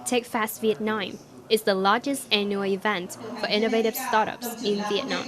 Techfest Vietnam is the largest annual event for innovative startups in Vietnam.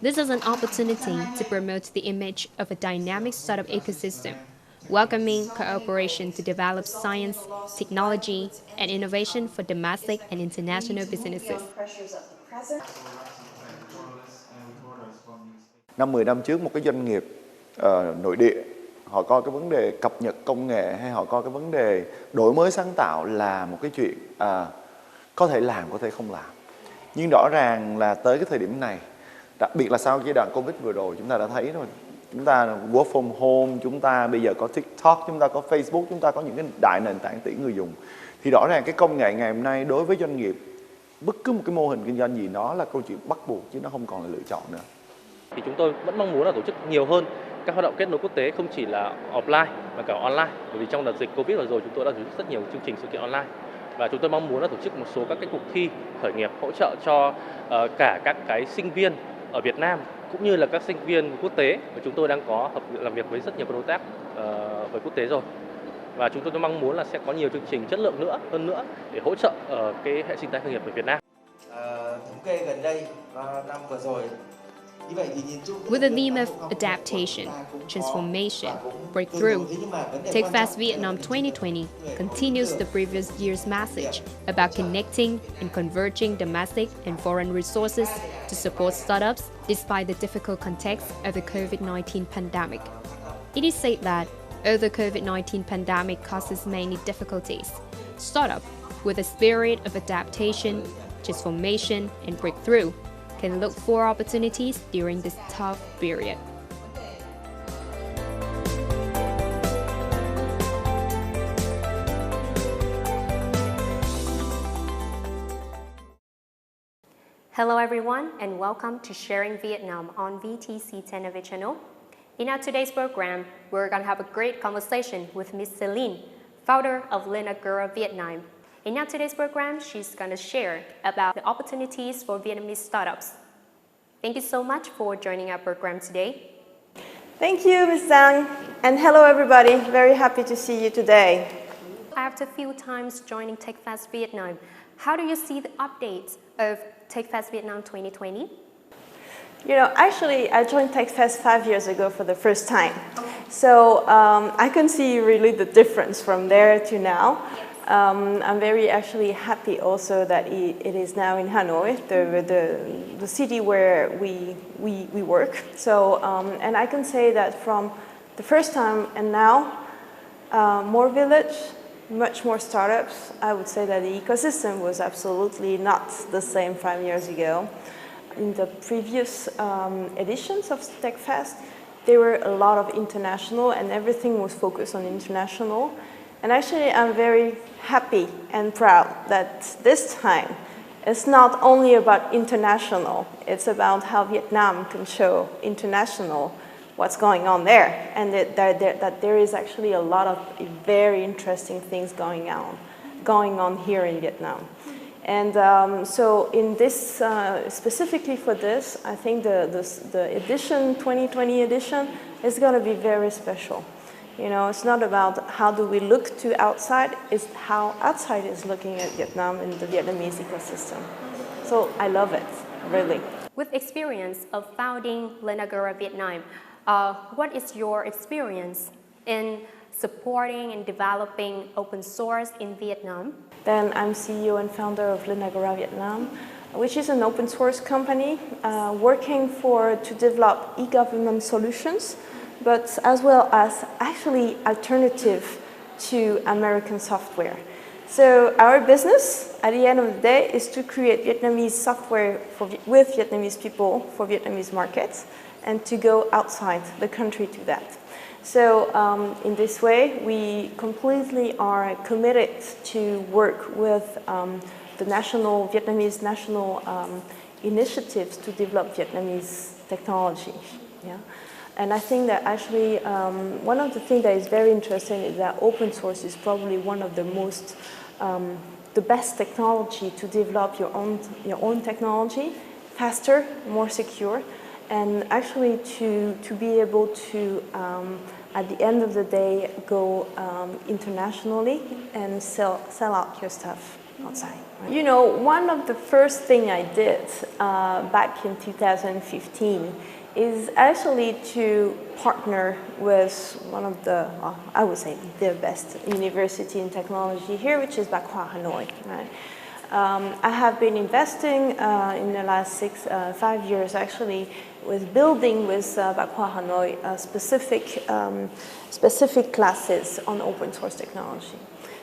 This is an opportunity to promote the image of a dynamic startup ecosystem, welcoming cooperation to develop science, technology, and innovation for domestic and international businesses. Năm 10 năm trước một cái doanh nghiệp nội địa họ coi cái vấn đề cập nhật công nghệ hay họ coi cái vấn đề đổi mới sáng tạo là một cái chuyện có thể làm có thể không làm. Nhưng rõ ràng là tới cái thời điểm này, đặc biệt là sau giai đoạn Covid vừa rồi chúng ta đã thấy rồi. Chúng ta work from home, chúng ta bây giờ có TikTok, chúng ta có Facebook, chúng ta có những cái đại nền tảng tỷ người dùng. Thì rõ ràng cái công nghệ ngày hôm nay đối với doanh nghiệp, bất cứ một cái mô hình kinh doanh gì nó là câu chuyện bắt buộc chứ nó không còn là lựa chọn nữa. Thì chúng tôi vẫn mong muốn là tổ chức nhiều hơn các hoạt động kết nối quốc tế, không chỉ là offline mà cả online. Bởi vì trong đợt dịch Covid vừa rồi chúng tôi đã tổ chức rất nhiều chương trình sự kiện online. Và chúng tôi mong muốn là tổ chức một số các cái cuộc thi khởi nghiệp hỗ trợ cho cả các cái sinh viên ở Việt Nam cũng như là các sinh viên quốc tế, và chúng tôi đang có làm việc với rất nhiều các đối tác với quốc tế rồi. Và chúng tôi mong muốn là sẽ có nhiều chương trình chất lượng hơn nữa để hỗ trợ cái hệ sinh thái khởi nghiệp ở Việt Nam. Thống kê gần đây năm vừa rồi. With the theme of adaptation, transformation, breakthrough, Techfest Vietnam 2020 continues the previous year's message about connecting and converging domestic and foreign resources to support startups despite the difficult context of the COVID-19 pandemic. It is said that, although the COVID-19 pandemic causes many difficulties, startups with a spirit of adaptation, transformation, and breakthrough can look for opportunities during this tough period. Hello everyone and welcome to Sharing Vietnam on VTC TV channel. In our today's program, we're going to have a great conversation with Miss Céline, founder of Linagora Vietnam. In our today's program, she's going to share about the opportunities for Vietnamese startups. Thank you so much for joining our program today. Thank you, Ms. Zhang. And hello, everybody. Very happy to see you today. After a few times joining Techfest Vietnam, how do you see the updates of Techfest Vietnam 2020? You know, actually, I joined Techfest 5 years ago for the first time. So I can see really the difference from there to now. I'm very actually happy also that it is now in Hanoi, the city where we work. So, and I can say that from the first time and now, more village, much more startups. I would say that the ecosystem was absolutely not the same 5 years ago. In the previous editions of Techfest, there were a lot of international and everything was focused on international. And actually, I'm very happy and proud that this time it's not only about international, it's about how Vietnam can show international what's going on there, and that there is actually a lot of very interesting things going on here in Vietnam. And so in this, specifically for this, I think the edition, 2020 edition, is going to be very special. You know, it's not about how do we look to outside, it's how outside is looking at Vietnam and the Vietnamese ecosystem. So I love it, really. With experience of founding Linagora Vietnam, what is your experience in supporting and developing open source in Vietnam? Then I'm CEO and founder of Linagora Vietnam, which is an open source company working to develop e-government solutions, but as well as actually alternative to American software. So our business, at the end of the day, is to create Vietnamese software with Vietnamese people for Vietnamese markets and to go outside the country to that. So in this way, we completely are committed to work with the Vietnamese national initiatives to develop Vietnamese technology. Yeah? And I think that actually one of the things that is very interesting is that open source is probably one of the best technology to develop your own technology faster, more secure, and actually to be able to at the end of the day, go internationally and sell out your stuff outside. Right? You know, one of the first thing I did back in 2015 is actually to partner with one of the, I would say, the best university in technology here, which is Hanoi. Right? I have been investing in the last 5 years actually with building with Hanoi specific classes on open source technology.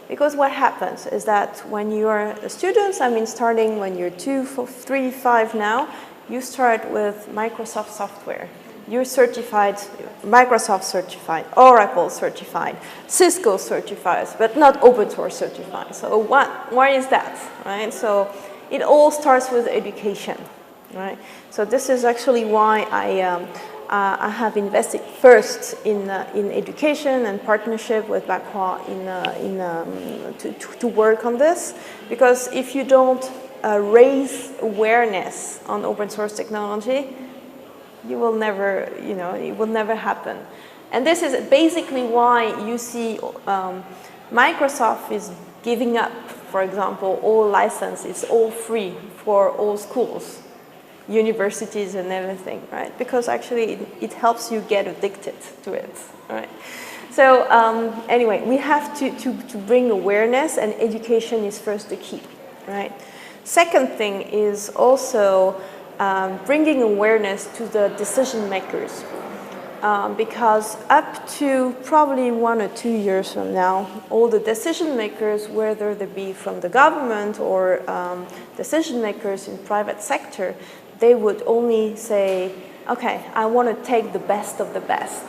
Because what happens is that when you are students, I mean starting when you're 2, 3, 5 now, you start with Microsoft software. You're certified, Microsoft certified, Oracle certified, Cisco certified, but not open source certified. So why is that, right? So it all starts with education, right? So this is actually why I have invested first in education and partnership with Bacqua to work on this, because if you don't raise awareness on open source technology, you will never, you know, it will never happen. And this is basically why you see Microsoft is giving up, for example, all license, it's all free for all schools, universities and everything, right? Because actually it helps you get addicted to it, right? So anyway, we have to bring awareness, and education is first the key, right? Second thing is also bringing awareness to the decision makers. Because up to probably 1 or 2 years from now, all the decision makers, whether they be from the government or decision makers in private sector, they would only say, okay, I want to take the best of the best.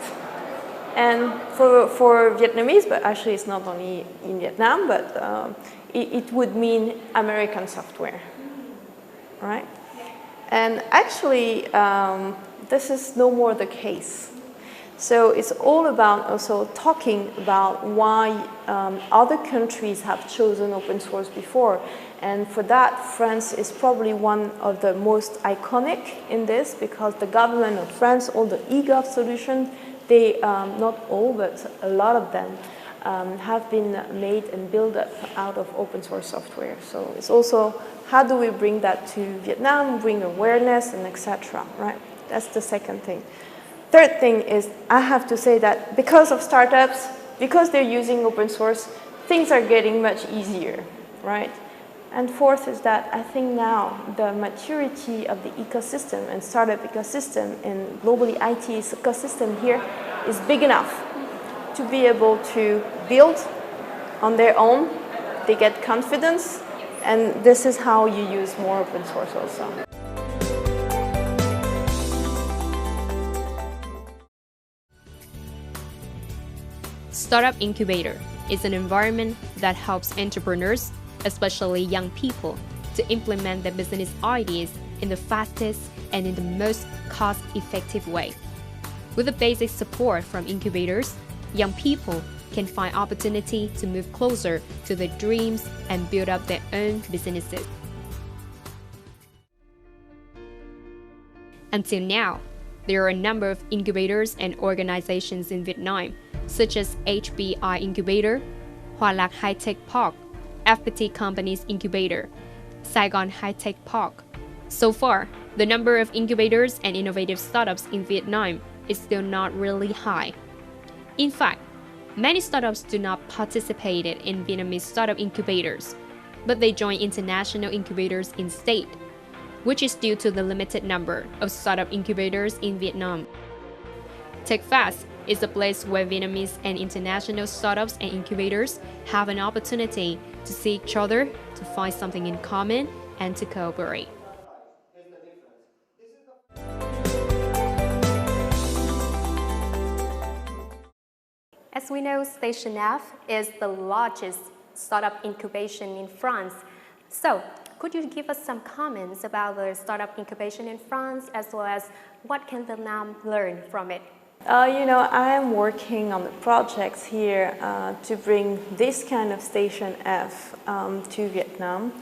And for Vietnamese, but actually it's not only in Vietnam, but it would mean American software, right? And actually, this is no more the case. So it's all about also talking about why other countries have chosen open source before. And for that, France is probably one of the most iconic in this, because the government of France, all the e-gov solutions, they, not all, but a lot of them, have been made and built up out of open source software. So it's also, how do we bring that to Vietnam, bring awareness and etc., right? That's the second thing. Third thing is, I have to say that because of startups, because they're using open source, things are getting much easier, right? And fourth is that I think now the maturity of the ecosystem and startup ecosystem and globally IT ecosystem here is big enough to be able to build on their own. They get confidence, and this is how you use more open source also. Startup Incubator is an environment that helps entrepreneurs, especially young people, to implement their business ideas in the fastest and in the most cost-effective way. With the basic support from incubators, young people can find opportunity to move closer to their dreams and build up their own businesses. Until now, there are a number of incubators and organizations in Vietnam, such as HBI Incubator, Hoa Lạc High Tech Park, FPT Companies Incubator, Saigon High Tech Park. So far, the number of incubators and innovative startups in Vietnam is still not really high. In fact, many startups do not participate in Vietnamese startup incubators, but they join international incubators instead, which is due to the limited number of startup incubators in Vietnam. Techfest is a place where Vietnamese and international startups and incubators have an opportunity to see each other, to find something in common, and to cooperate. As we know, Station F is the largest startup incubation in France. So, could you give us some comments about the startup incubation in France, as well as what can Vietnam learn from it? You know, I am working on the projects here to bring this kind of Station F to Vietnam.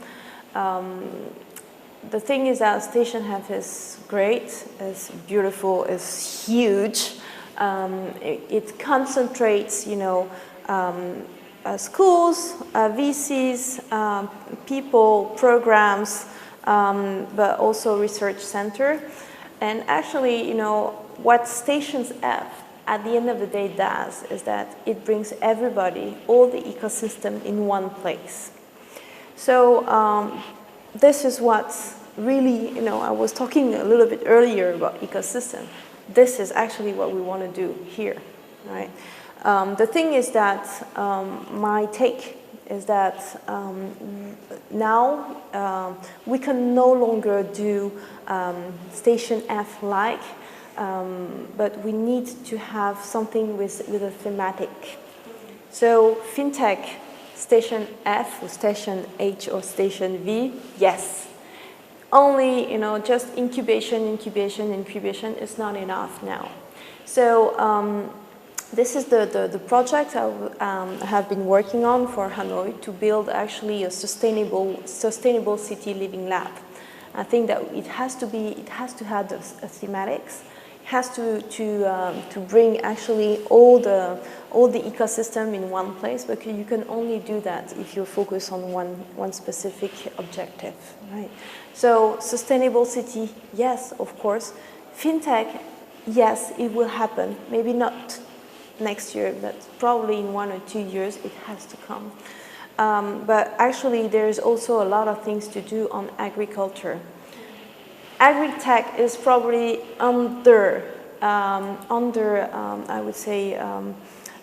The thing is that Station F is great, it's beautiful, it's huge. It concentrates, schools, VCs, people, programs, but also research center. And actually, what Stations F at the end of the day does is that it brings everybody, all the ecosystem in one place. So this is what's really, I was talking a little bit earlier about ecosystem. This is actually what we want to do here, right? The thing is that my take is that now we can no longer do Station F-like, but we need to have something with a thematic. So FinTech, Station F or Station H or Station V, yes. Only, just incubation is not enough now. So this is the project I have been working on for Hanoi to build actually a sustainable city living lab. I think that it has to have the thematics. It has to bring actually all the ecosystem in one place, but you can only do that if you focus on one specific objective, right? So sustainable city, yes, of course. FinTech, yes, it will happen. Maybe not next year, but probably in 1 or 2 years it has to come. But actually there's also a lot of things to do on agriculture. Agri-tech is probably I would say,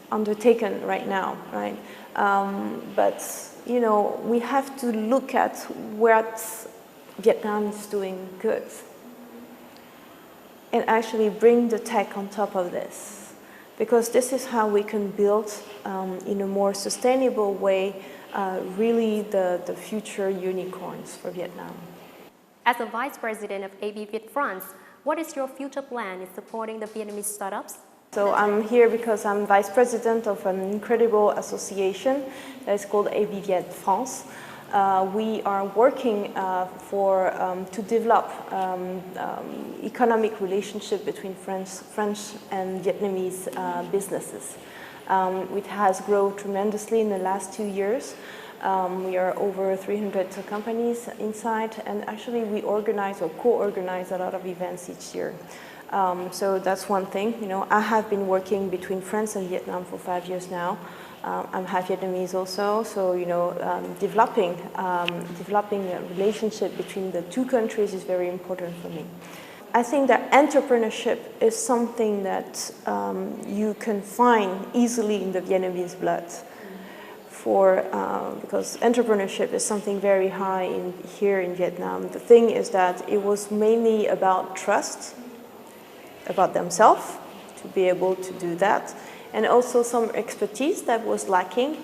undertaken right now, right? But, we have to look at what Vietnam is doing good and actually bring the tech on top of this. Because this is how we can build, in a more sustainable way, really the future unicorns for Vietnam. As a Vice President of ABVietFrance, what is your future plan in supporting the Vietnamese startups? So I'm here because I'm Vice President of an incredible association that is called ABVietFrance. We are working to develop economic relationship between French and Vietnamese businesses. It has grown tremendously in the last 2 years. We are over 300 companies inside, and actually we organize or co-organize a lot of events each year. So that's one thing. I have been working between France and Vietnam for 5 years now. I'm half Vietnamese also, so developing a relationship between the two countries is very important for me. I think that entrepreneurship is something that you can find easily in the Vietnamese blood, because entrepreneurship is something very high here in Vietnam. The thing is that it was mainly about trust, about themselves, to be able to do that. And also some expertise that was lacking,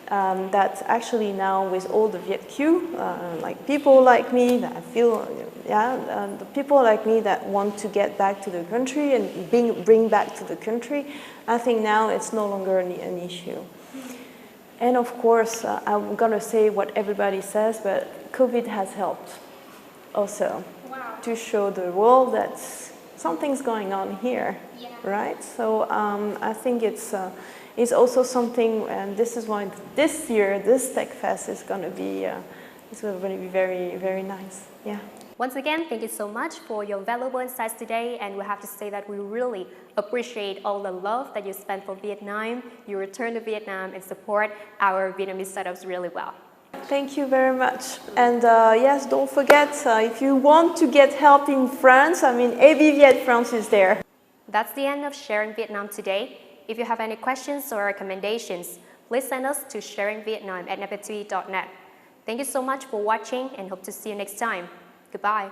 that actually now with all the VietQ, like people like me that I feel, the people like me that want to get back to the country and bring back to the country, I think now it's no longer an issue. And of course, I'm gonna say what everybody says, but COVID has helped also to show the world that something's going on here, right? So I think it's also something, and this is why this year this Techfest is going to be very, very nice. Yeah. Once again, thank you so much for your valuable insights today, and we have to say that we really appreciate all the love that you spent for Vietnam. You return to Vietnam and support our Vietnamese startups really well. Thank you very much. And yes, don't forget, if you want to get help in France, ABVietFrance is there. That's the end of Sharing Vietnam today. If you have any questions or recommendations, please send us to sharingvietnam@napetui.net. Thank you so much for watching and hope to see you next time. Goodbye.